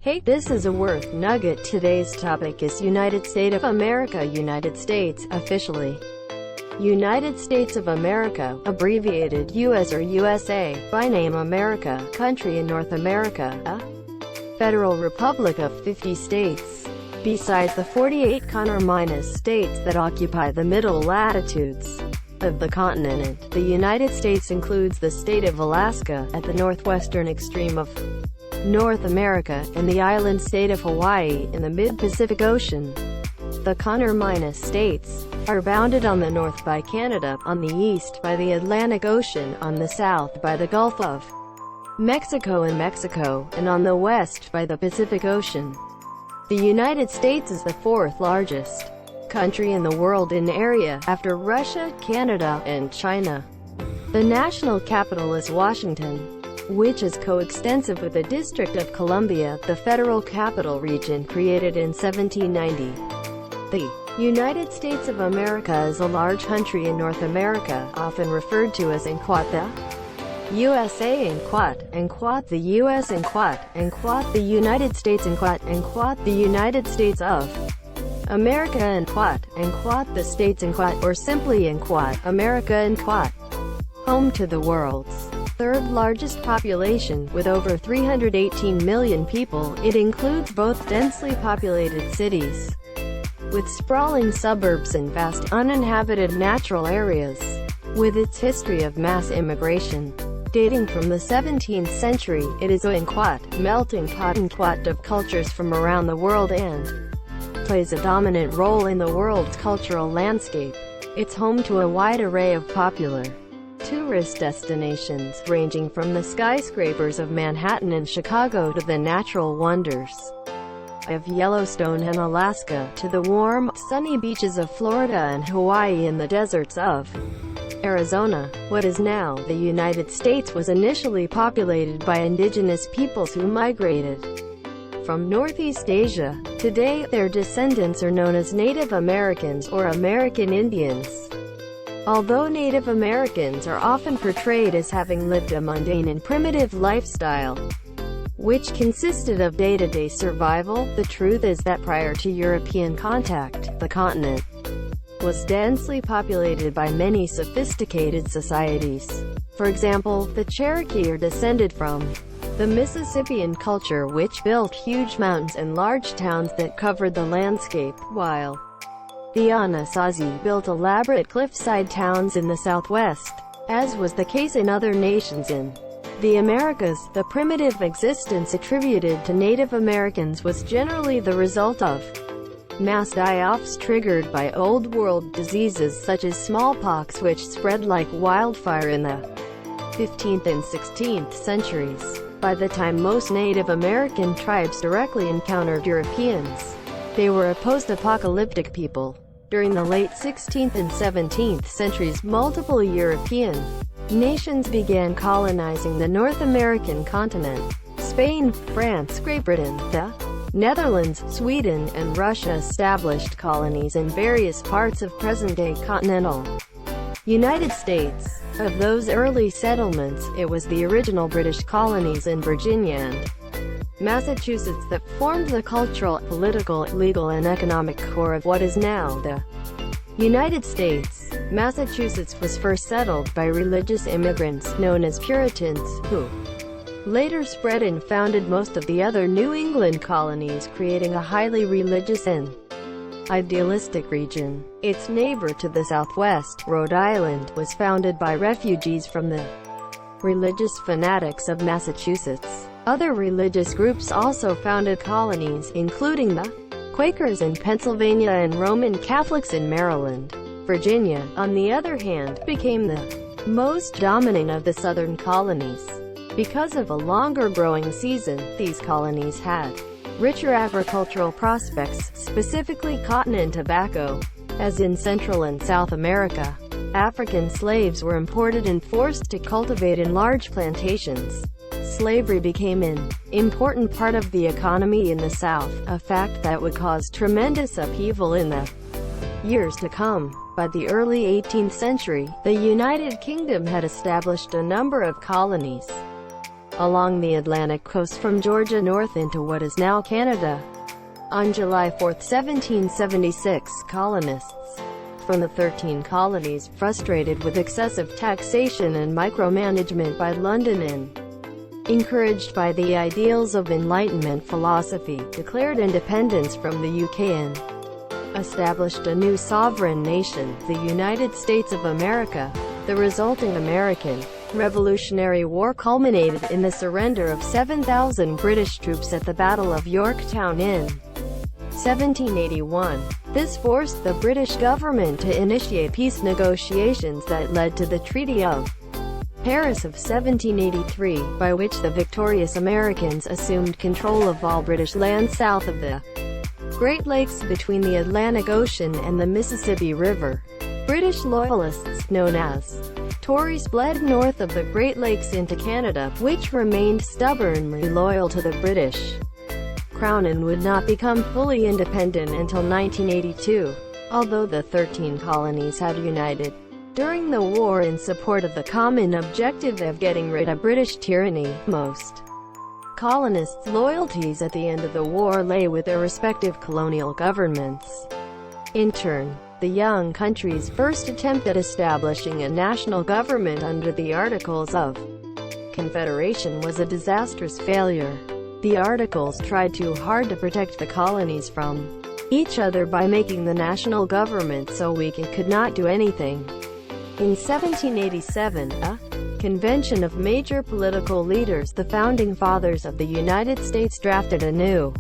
Hey, this is a Worth Nugget. Today's topic is United States of America. United States, officially United States of America, abbreviated US or USA, by name America, country in North America, a federal republic of 50 states. Besides the 48 conur states that occupy the middle latitudes of the continent, the United States includes the state of Alaska, at the northwestern extreme of North America, and the island state of Hawaii, in the mid-Pacific Ocean. The conur states are bounded on the north by Canada, on the east by the Atlantic Ocean, on the south by the Gulf of Mexico and on the west by the Pacific Ocean. The United States is the fourth largest country in the world in area, after Russia, Canada, and China. The national capital is Washington, which is coextensive with the District of Columbia, the federal capital region created in 1790. The United States of America is a large country in North America, often referred to as Inquat, the USA Inquat, the US Inquat, the United States Inquat, the United States of America Inquat, the States Inquat, or simply Inquat, America Inquat. Home to the world's third largest population, with over 318 million people, it includes both densely populated cities with sprawling suburbs and vast, uninhabited natural areas. With its history of mass immigration dating from the 17th century, it is a Inquat, melting pot of cultures from around the world and plays a dominant role in the world's cultural landscape. It's home to a wide array of popular tourist destinations, ranging from the skyscrapers of Manhattan and Chicago to the natural wonders of Yellowstone and Alaska, to the warm, sunny beaches of Florida and Hawaii and the deserts of Arizona. What is now the United States was initially populated by indigenous peoples who migrated from Northeast Asia. Today, their descendants are known as Native Americans or American Indians. Although Native Americans are often portrayed as having lived a mundane and primitive lifestyle, which consisted of day-to-day survival, the truth is that prior to European contact, the continent was densely populated by many sophisticated societies. For example, the Cherokee are descended from the Mississippian culture, which built huge mountains and large towns that covered the landscape, while the Anasazi built elaborate cliffside towns in the Southwest. As was the case in other nations in the Americas, the primitive existence attributed to Native Americans was generally the result of mass die-offs triggered by Old World diseases such as smallpox, which spread like wildfire in the 15th and 16th centuries. By the time most Native American tribes directly encountered Europeans, they were a post-apocalyptic people. During the late 16th and 17th centuries, multiple European nations began colonizing the North American continent. Spain, France, Great Britain, the Netherlands, Sweden, and Russia established colonies in various parts of present-day continental United States. Of those early settlements, it was the original British colonies in Virginia and Massachusetts that formed the cultural, political, legal, and economic core of what is now the United States. Massachusetts was first settled by religious immigrants, known as Puritans, who later spread and founded most of the other New England colonies, creating a highly religious and idealistic region. Its neighbor to the southwest, Rhode Island, was founded by refugees from the religious fanatics of Massachusetts. Other religious groups also founded colonies, including the Quakers in Pennsylvania and Roman Catholics in Maryland. Virginia, on the other hand, became the most dominant of the southern colonies. Because of a longer growing season, these colonies had richer agricultural prospects, specifically cotton and tobacco. As in Central and South America, African slaves were imported and forced to cultivate in large plantations. Slavery became an important part of the economy in the South, a fact that would cause tremendous upheaval in the years to come. By the early 18th century, the United Kingdom had established a number of colonies. along the Atlantic coast from Georgia north into what is now Canada. On July 4, 1776, colonists from the 13 colonies, frustrated with excessive taxation and micromanagement by London and encouraged by the ideals of Enlightenment philosophy, declared independence from the UK and established a new sovereign nation, the United States of America. The resulting American Revolutionary War culminated in the surrender of 7,000 British troops at the Battle of Yorktown in 1781. This forced the British government to initiate peace negotiations that led to the Treaty of Paris of 1783, by which the victorious Americans assumed control of all British land south of the Great Lakes between the Atlantic Ocean and the Mississippi River. British loyalists, known as Tories, fled north of the Great Lakes into Canada, which remained stubbornly loyal to the British Crown and would not become fully independent until 1982, although the 13 colonies had united during the war in support of the common objective of getting rid of British tyranny. Most colonists' loyalties at the end of the war lay with their respective colonial governments. In turn, the young country's first attempt at establishing a national government under the Articles of Confederation was a disastrous failure. The Articles tried too hard to protect the colonies from each other by making the national government so weak it could not do anything. In 1787, a convention of major political leaders, the founding fathers of the United States, drafted a new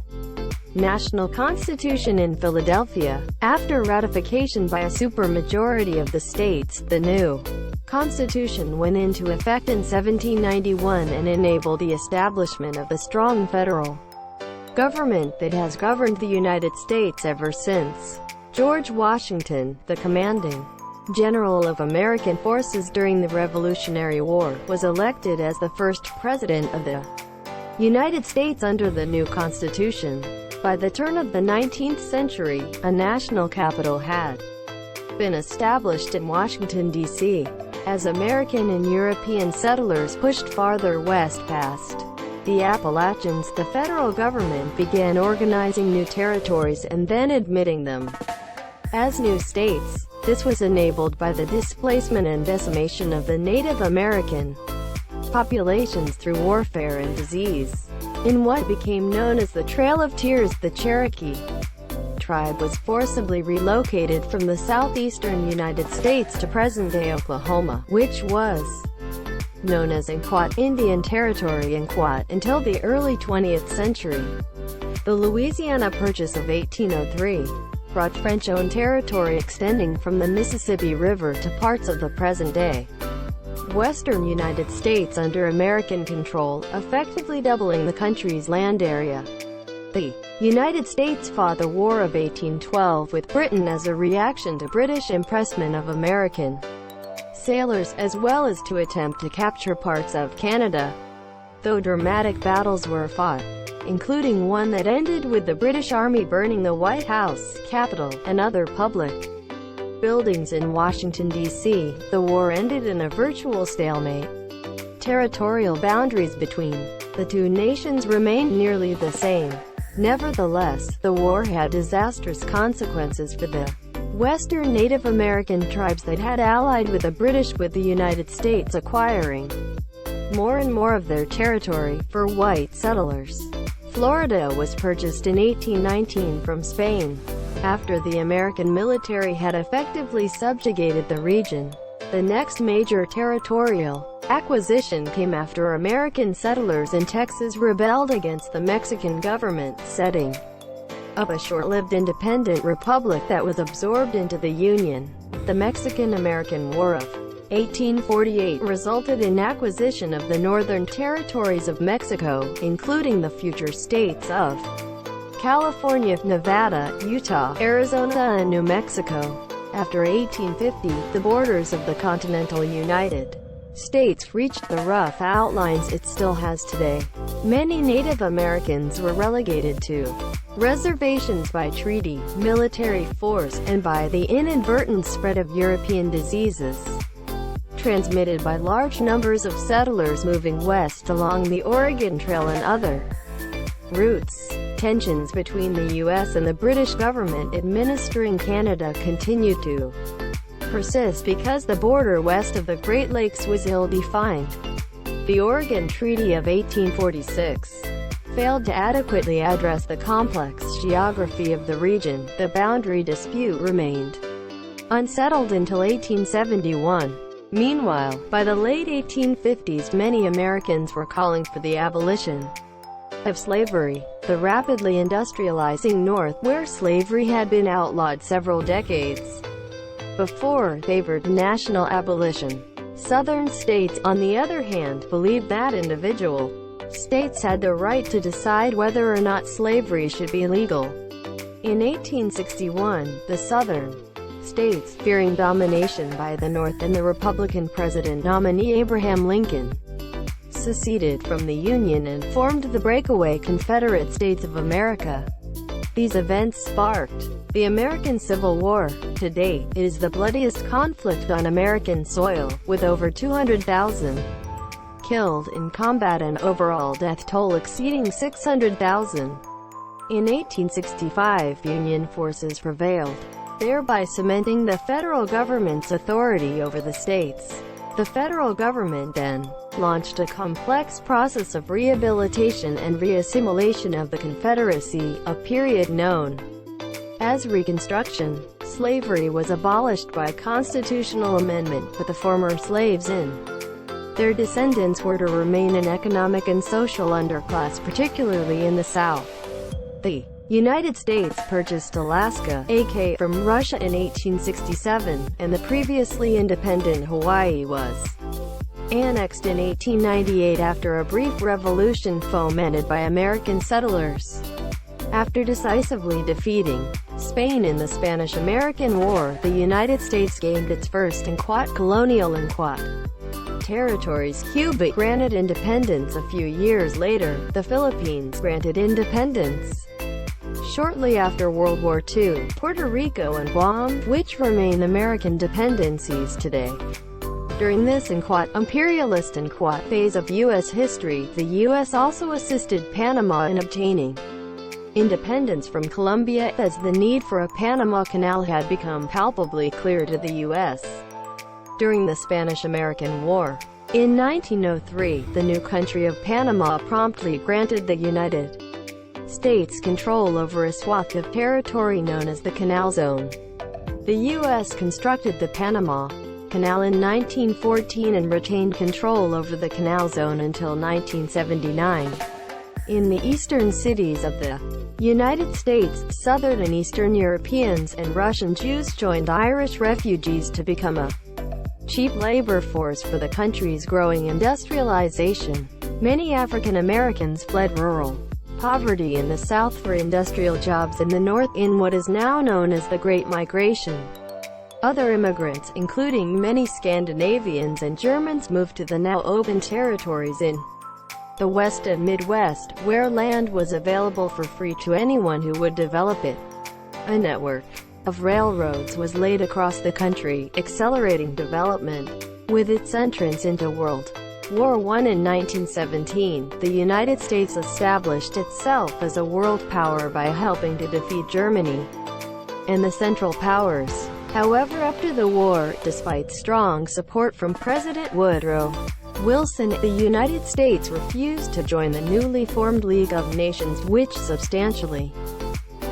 national constitution in Philadelphia. After ratification by a supermajority of the states, the new Constitution went into effect in 1791 and enabled the establishment of a strong federal government that has governed the United States ever since. George Washington, the commanding general of American forces during the Revolutionary War, was elected as the first president of the United States under the new Constitution. By the turn of the 19th century, a national capital had been established in Washington, D.C. As American and European settlers pushed farther west past the Appalachians, the federal government began organizing new territories and then admitting them as new states. This was enabled by the displacement and decimation of the Native American populations through warfare and disease. In what became known as the Trail of Tears, the Cherokee tribe was forcibly relocated from the southeastern United States to present-day Oklahoma, which was known as Inquat Indian Territory Inquat until the early 20th century. The Louisiana Purchase of 1803 brought French-owned territory extending from the Mississippi River to parts of the present-day western United States under American control, effectively doubling the country's land area. The United States fought the War of 1812 with Britain as a reaction to British impressment of American sailors, as well as to attempt to capture parts of Canada. Though dramatic battles were fought, including one that ended with the British Army burning the White House, Capitol, and other public buildings in Washington, D.C., the war ended in a virtual stalemate. Territorial boundaries between the two nations remained nearly the same. Nevertheless, the war had disastrous consequences for the Western Native American tribes that had allied with the British, with the United States acquiring more and more of their territory for white settlers. Florida was purchased in 1819 from Spain, after the American military had effectively subjugated the region. The next major territorial acquisition came after American settlers in Texas rebelled against the Mexican government, setting up a short-lived independent republic that was absorbed into the Union. The Mexican-American War of 1848 resulted in acquisition of the northern territories of Mexico, including the future states of California, Nevada, Utah, Arizona, and New Mexico. After 1850, the borders of the continental United States reached the rough outlines it still has today. Many Native Americans were relegated to reservations by treaty, military force, and by the inadvertent spread of European diseases. transmitted by large numbers of settlers moving west along the Oregon Trail and other routes. Tensions between the U.S. and the British government administering Canada continued to persist because the border west of the Great Lakes was ill-defined. The Oregon Treaty of 1846 failed to adequately address the complex geography of the region. The boundary dispute remained unsettled until 1871. Meanwhile, by the late 1850s, many Americans were calling for the abolition of slavery. The rapidly industrializing North, where slavery had been outlawed several decades before, favored national abolition. Southern states, on the other hand, believed that individual states had the right to decide whether or not slavery should be legal. In 1861, the Southern states, fearing domination by the North and the Republican president nominee Abraham Lincoln, seceded from the Union and formed the breakaway Confederate States of America. These events sparked the American Civil War. To date, it is the bloodiest conflict on American soil, with over 200,000 killed in combat and overall death toll exceeding 600,000. In 1865, Union forces prevailed, thereby cementing the federal government's authority over the states. The federal government then launched a complex process of rehabilitation and reassimilation of the Confederacy, a period known as Reconstruction. Slavery was abolished by constitutional amendment, but the former slaves and their descendants were to remain an economic and social underclass, particularly in the South. The United States purchased Alaska, aka from Russia, in 1867, and the previously independent Hawaii was annexed in 1898 after a brief revolution fomented by American settlers. After decisively defeating Spain in the Spanish-American War, the United States gained its first colonial territories. Cuba granted independence a few years later. The Philippines granted independence shortly after World War II. Puerto Rico and Guam, which remain American dependencies today. During this imperialist phase of U.S. history, the U.S. also assisted Panama in obtaining independence from Colombia, as the need for a Panama Canal had become palpably clear to the U.S. during the Spanish-American War. In 1903, the new country of Panama promptly granted the United States control over a swath of territory known as the Canal Zone. The U.S. constructed the Panama Canal in 1914 and retained control over the Canal Zone until 1979. In the eastern cities of the United States, Southern and Eastern Europeans and Russian Jews joined Irish refugees to become a cheap labor force for the country's growing industrialization. Many African Americans fled rural poverty in the South for industrial jobs in the North, in what is now known as the Great Migration. Other immigrants, including many Scandinavians and Germans, moved to the now open territories in the West and Midwest, where land was available for free to anyone who would develop it. A network of railroads was laid across the country, accelerating development. With its entrance into World War I in 1917, the United States established itself as a world power by helping to defeat Germany and the Central Powers. However, after the war, despite strong support from President Woodrow Wilson, the United States refused to join the newly formed League of Nations, which substantially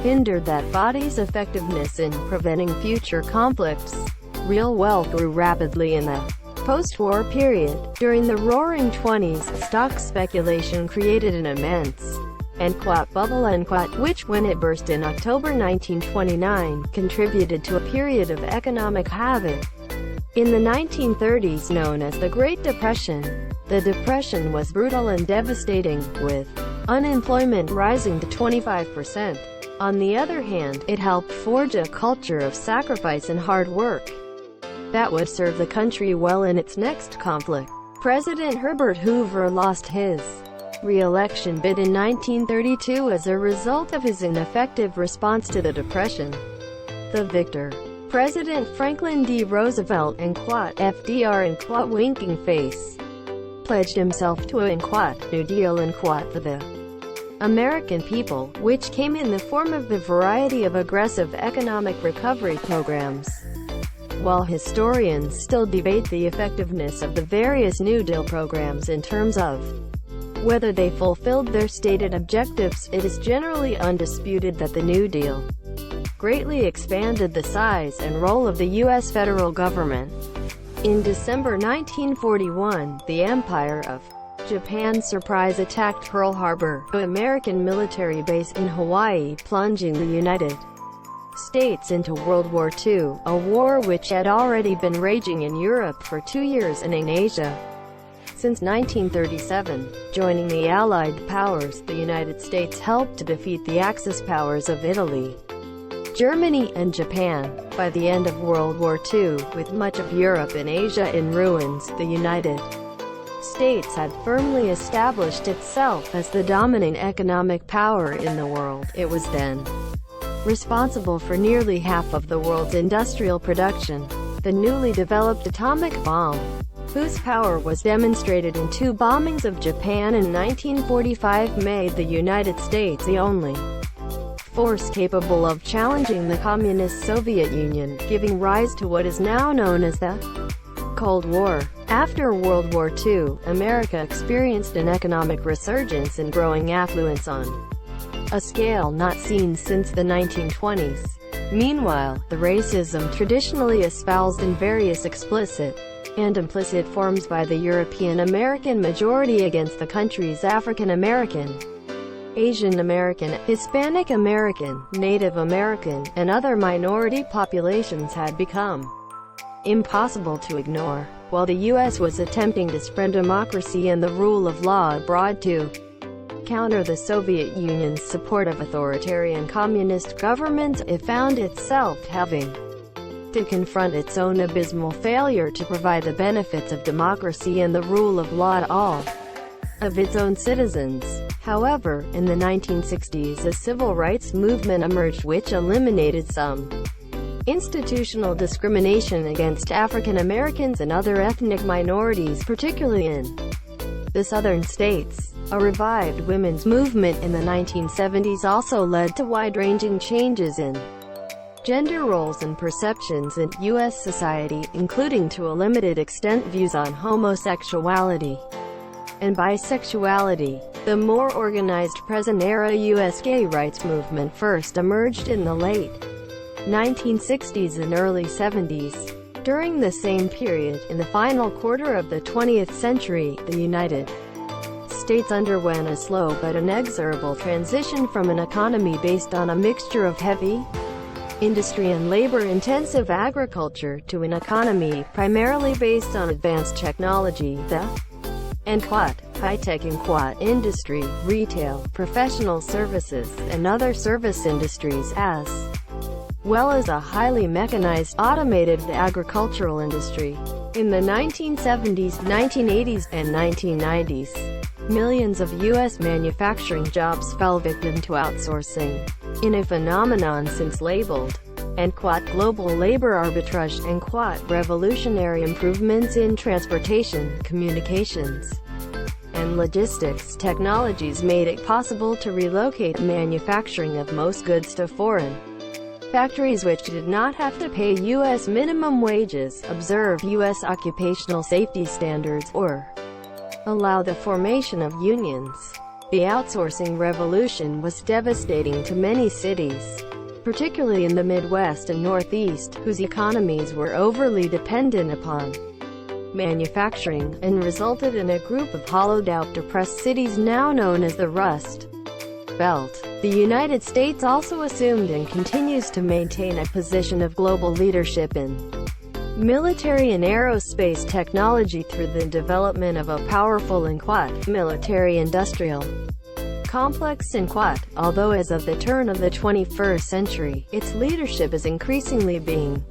hindered that body's effectiveness in preventing future conflicts. Real wealth grew rapidly in the post-war period. During the Roaring Twenties, stock speculation created an immense bubble, which, when it burst in October 1929, contributed to a period of economic havoc. In the 1930s, known as the Great Depression, the Depression was brutal and devastating, with unemployment rising to 25%. On the other hand, it helped forge a culture of sacrifice and hard work that would serve the country well in its next conflict. President Herbert Hoover lost his re-election bid in 1932 as a result of his ineffective response to the Depression. The victor, President Franklin D. Roosevelt and FDR and winking face pledged himself to a New Deal for the American people, which came in the form of the variety of aggressive economic recovery programs. While historians still debate the effectiveness of the various New Deal programs in terms of whether they fulfilled their stated objectives, it is generally undisputed that the New Deal greatly expanded the size and role of the U.S. federal government. In December 1941, the Empire of Japan surprise attacked Pearl Harbor, an American military base in Hawaii, plunging the United States into World War II, a war which had already been raging in Europe for 2 years and in Asia since 1937. Joining the Allied powers, the United States helped to defeat the Axis powers of Italy, Germany, and Japan. By the end of World War II, with much of Europe and Asia in ruins, the United States had firmly established itself as the dominant economic power in the world. It was then responsible for nearly half of the world's industrial production. The newly developed atomic bomb, whose power was demonstrated in 2 bombings of Japan in 1945, made the United States the only force capable of challenging the communist Soviet Union, giving rise to what is now known as the Cold War. After World War II, America experienced an economic resurgence and growing affluence on a scale not seen since the 1920s. Meanwhile, the racism traditionally espoused in various explicit and implicit forms by the European American majority against the country's African American, Asian American, Hispanic American, Native American, and other minority populations had become impossible to ignore. While the U.S. was attempting to spread democracy and the rule of law abroad to counter the Soviet Union's support of authoritarian communist governments, it found itself having to confront its own abysmal failure to provide the benefits of democracy and the rule of law to all of its own citizens. However, in the 1960s, a civil rights movement emerged which eliminated some institutional discrimination against African Americans and other ethnic minorities, particularly in the southern states. A revived women's movement in the 1970s also led to wide-ranging changes in gender roles and perceptions in U.S. society, including to a limited extent views on homosexuality and bisexuality. The more organized present-era U.S. gay rights movement first emerged in the late 1960s and early 70s. During the same period, in the final quarter of the 20th century, the United States underwent a slow but inexorable transition from an economy based on a mixture of heavy industry and labor-intensive agriculture to an economy primarily based on advanced technology, high-tech and industry, retail, professional services, and other service industries, as well as a highly mechanized, automated agricultural industry. In the 1970s, 1980s, and 1990s, millions of U.S. manufacturing jobs fell victim to outsourcing, in a phenomenon since labeled global labor arbitrage, and revolutionary improvements in transportation, communications, and logistics technologies made it possible to relocate manufacturing of most goods to foreign factories which did not have to pay U.S. minimum wages, observe U.S. occupational safety standards, or allow the formation of unions. The outsourcing revolution was devastating to many cities, particularly in the Midwest and Northeast, whose economies were overly dependent upon manufacturing, and resulted in a group of hollowed-out, depressed cities now known as the Rust Belt. The United States also assumed and continues to maintain a position of global leadership in military and aerospace technology through the development of a powerful and military-industrial complex in although as of the turn of the 21st century, its leadership is increasingly being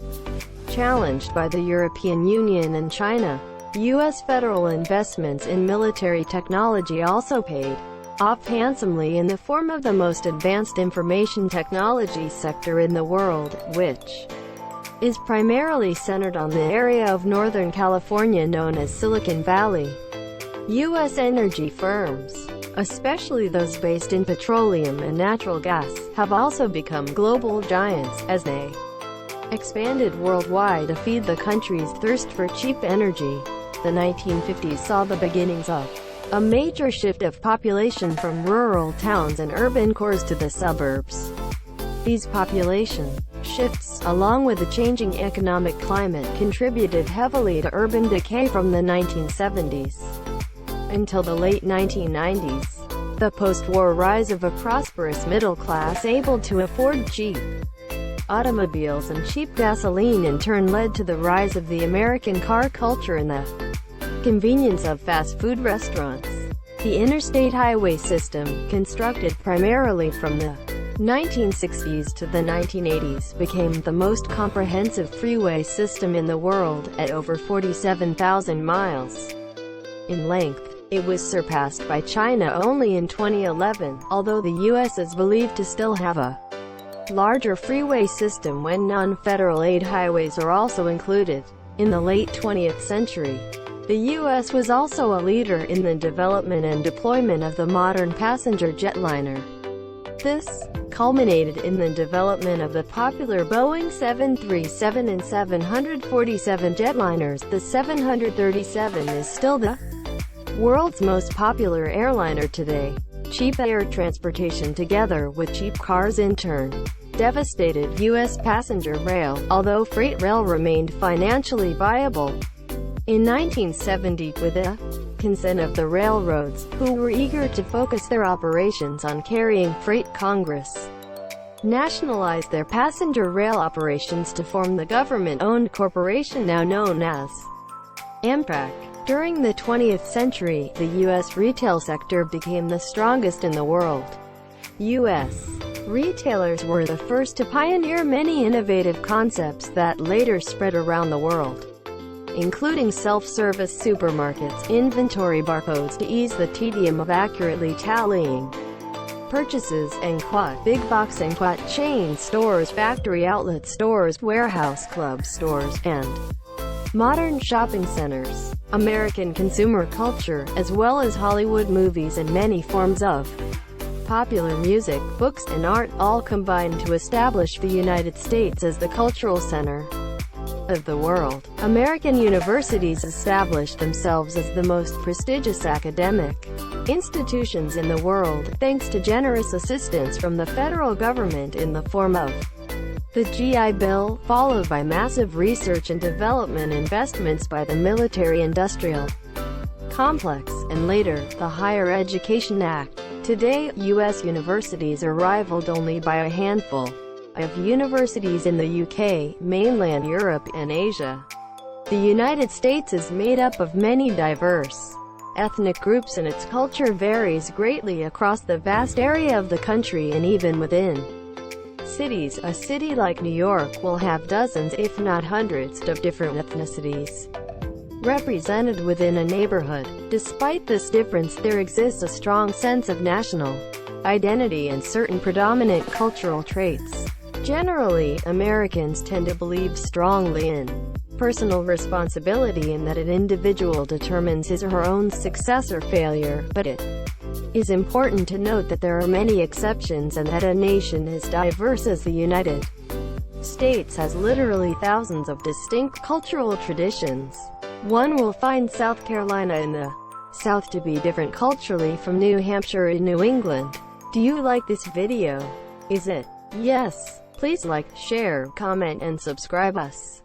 challenged by the European Union and China. U.S. federal investments in military technology also paid off handsomely in the form of the most advanced information technology sector in the world, which is primarily centered on the area of Northern California known as Silicon Valley. U.S. energy firms, especially those based in petroleum and natural gas, have also become global giants, as they expanded worldwide to feed the country's thirst for cheap energy. The 1950s saw the beginnings of a major shift of population from rural towns and urban cores to the suburbs. These population shifts, along with the changing economic climate, contributed heavily to urban decay from the 1970s until the late 1990s. The post-war rise of a prosperous middle class able to afford cheap automobiles and cheap gasoline in turn led to the rise of the American car culture and the convenience of fast food restaurants. The interstate highway system, constructed primarily from the 1960s to the 1980s, became the most comprehensive freeway system in the world, at over 47,000 miles in length. It was surpassed by China only in 2011, although the U.S. is believed to still have a larger freeway system when non-federal aid highways are also included. In the late 20th century, the U.S. was also a leader in the development and deployment of the modern passenger jetliner. This culminated in the development of the popular Boeing 737 and 747 jetliners. The 737 is still the world's most popular airliner today. Cheap air transportation together with cheap cars in turn devastated U.S. passenger rail, although freight rail remained financially viable. In 1970, with the consent of the railroads, who were eager to focus their operations on carrying freight, Congress nationalized their passenger rail operations to form the government-owned corporation now known as Amtrak. During the 20th century, the U.S. retail sector became the strongest in the world. U.S. retailers were the first to pioneer many innovative concepts that later spread around the world, including self-service supermarkets, inventory barcodes to ease the tedium of accurately tallying purchases, and quad big box and quad chain stores, factory outlet stores, warehouse club stores, and modern shopping centers. American consumer culture, as well as Hollywood movies and many forms of popular music, books, and art, all combined to establish the United States as the cultural center of the world. American universities established themselves as the most prestigious academic institutions in the world, thanks to generous assistance from the federal government in the form of the GI Bill, followed by massive research and development investments by the military-industrial complex, and later, the Higher Education Act. Today, U.S. universities are rivaled only by a handful of universities in the UK, mainland Europe, and Asia. The United States is made up of many diverse ethnic groups, and its culture varies greatly across the vast area of the country and even within cities. A city like New York will have dozens, if not hundreds, of different ethnicities represented within a neighborhood. Despite this difference, there exists a strong sense of national identity and certain predominant cultural traits. Generally, Americans tend to believe strongly in personal responsibility and that an individual determines his or her own success or failure, but it is important to note that there are many exceptions and that a nation as diverse as the United States has literally thousands of distinct cultural traditions. One will find South Carolina in the South to be different culturally from New Hampshire in New England. Do you like this video? Is it yes? Please like, share, comment, and subscribe us.